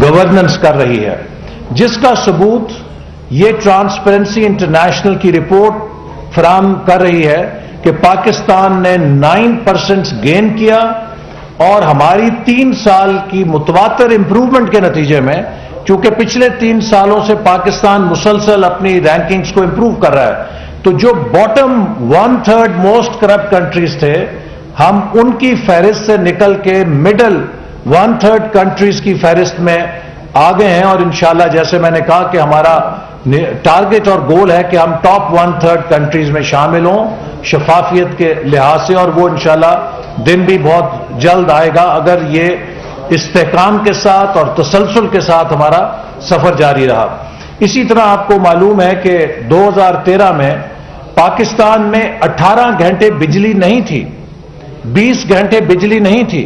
Governance कर रही है, जिसका सबूत ये ट्रांसपेरेंसी इंटरनेशनल की रिपोर्ट फराहम कर रही है कि पाकिस्तान ने 9% गेन किया और हमारी 3 साल की मुतवातर इंप्रूवमेंट के नतीजे में, चूंकि पिछले 3 सालों से पाकिस्तान मुसलसल अपनी रैंकिंग्स को इंप्रूव कर रहा है, तो जो बॉटम 1/3 मोस्ट करप्ट कंट्रीज थे, हम उनकी फहरिस्त से निकल के मिडल 1/3 कंट्रीज की फहरिस्त में आ गए हैं। और इंशाल्लाह जैसे मैंने कहा कि हमारा टारगेट और गोल है कि हम टॉप 1/3 कंट्रीज में शामिल हों शफाफियत के लिहाज से, और वो इंशाल्लाह दिन भी बहुत जल्द आएगा अगर ये इस्तेहकाम के साथ और तसलसल के साथ हमारा सफर जारी रहा। इसी तरह आपको मालूम है कि 2013 में पाकिस्तान में 18 घंटे बिजली नहीं थी, 20 घंटे बिजली नहीं थी।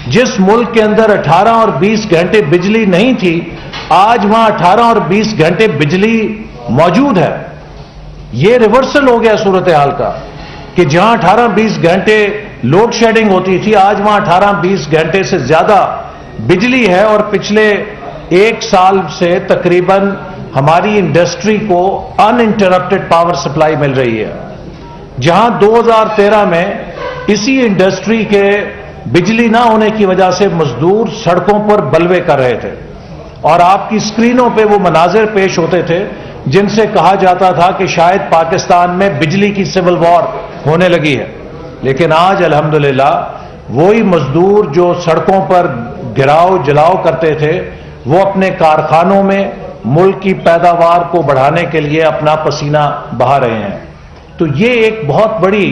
जिस मुल्क के अंदर 18 और 20 घंटे बिजली नहीं थी, आज वहां 18 और 20 घंटे बिजली मौजूद है। यह रिवर्सल हो गया सूरत हाल का कि जहां 18-20 घंटे लोड शेडिंग होती थी, आज वहां 18-20 घंटे से ज्यादा बिजली है। और पिछले 1 साल से तकरीबन हमारी इंडस्ट्री को अनइंटरप्टेड पावर सप्लाई मिल रही है, जहां 2013 में इसी इंडस्ट्री के बिजली ना होने की वजह से मजदूर सड़कों पर बलवे कर रहे थे और आपकी स्क्रीनों पे वो मनाजिर पेश होते थे जिनसे कहा जाता था कि शायद पाकिस्तान में बिजली की सिविल वॉर होने लगी है। लेकिन आज अल्हम्दुलिल्लाह वही मजदूर जो सड़कों पर गिराव जलाव करते थे, वो अपने कारखानों में मुल्क की पैदावार को बढ़ाने के लिए अपना पसीना बहा रहे हैं। तो ये एक बहुत बड़ी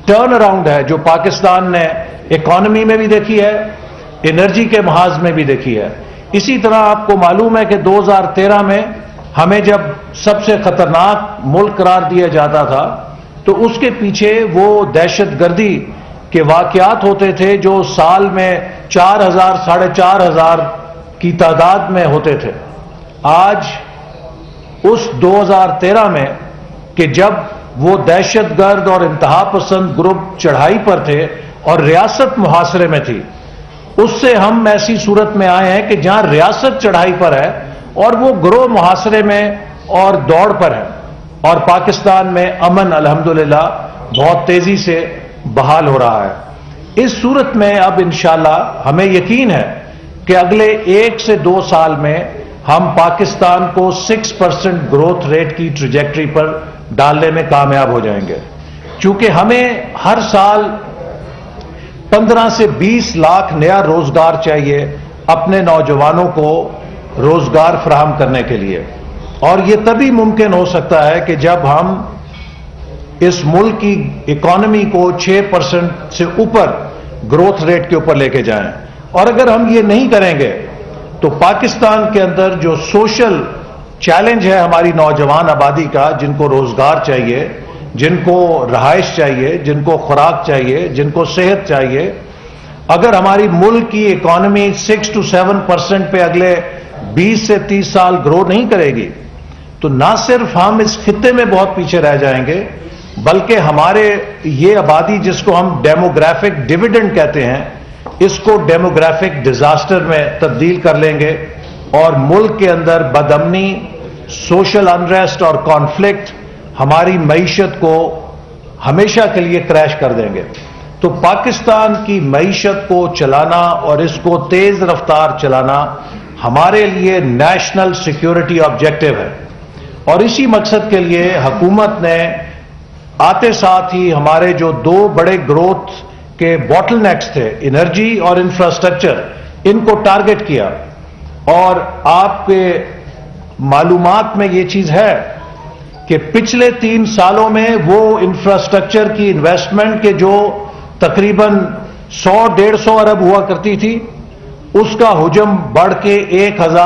टर्न अराउंड है जो पाकिस्तान ने इकॉनमी में भी देखी है, एनर्जी के महाज में भी देखी है। इसी तरह आपको मालूम है कि 2013 में हमें जब सबसे खतरनाक मुल्क करार दिया जाता था, तो उसके पीछे वो दहशतगर्दी के वाकयात होते थे जो साल में 4,000 साढ़े 4,000 की तादाद में होते थे। आज उस 2013 में कि जब वो दहशतगर्द और इंतहा पसंद ग्रुप चढ़ाई पर थे और रियासत मुहासरे में थी, उससे हम ऐसी सूरत में आए हैं कि जहां रियासत चढ़ाई पर है और वो ग्रोह मुहासरे में और दौड़ पर है, और पाकिस्तान में अमन अल्हम्दुलिल्लाह बहुत तेजी से बहाल हो रहा है। इस सूरत में अब इंशाल्लाह हमें यकीन है कि अगले 1 से 2 साल में हम पाकिस्तान को 6% ग्रोथ रेट की ट्रैजेक्टरी पर डालने में कामयाब हो जाएंगे, क्योंकि हमें हर साल 15 से 20 लाख नया रोजगार चाहिए अपने नौजवानों को रोजगार फराहम करने के लिए। और यह तभी मुमकिन हो सकता है कि जब हम इस मुल्क की इकॉनमी को 6% से ऊपर ग्रोथ रेट के ऊपर लेके जाएं। और अगर हम ये नहीं करेंगे तो पाकिस्तान के अंदर जो सोशल चैलेंज है हमारी नौजवान आबादी का, जिनको रोजगार चाहिए, जिनको रहाइश चाहिए, जिनको खुराक चाहिए, जिनको सेहत चाहिए, अगर हमारी मुल्क की इकॉनमी 6 to 7% पे अगले 20 से 30 साल ग्रो नहीं करेगी, तो ना सिर्फ हम इस खित्ते में बहुत पीछे रह जाएंगे, बल्कि हमारे ये आबादी जिसको हम डेमोग्राफिक डिविडेंड कहते हैं, इसको डेमोग्राफिक डिजास्टर में तब्दील कर लेंगे और मुल्क के अंदर बदअमनी, सोशल अनरेस्ट और कॉन्फ्लिक्ट हमारी मईशत को हमेशा के लिए क्रैश कर देंगे। तो पाकिस्तान की मईशत को चलाना और इसको तेज रफ्तार चलाना हमारे लिए नेशनल सिक्योरिटी ऑब्जेक्टिव है, और इसी मकसद के लिए हुकूमत ने आते साथ ही हमारे जो 2 बड़े ग्रोथ के बॉटलनेक्स थे, एनर्जी और इंफ्रास्ट्रक्चर, इनको टारगेट किया। और आपके मालूमात में ये चीज है कि पिछले 3 सालों में वो इंफ्रास्ट्रक्चर की इन्वेस्टमेंट के जो तकरीबन 100-150 अरब हुआ करती थी, उसका हुजम बढ़ के 1000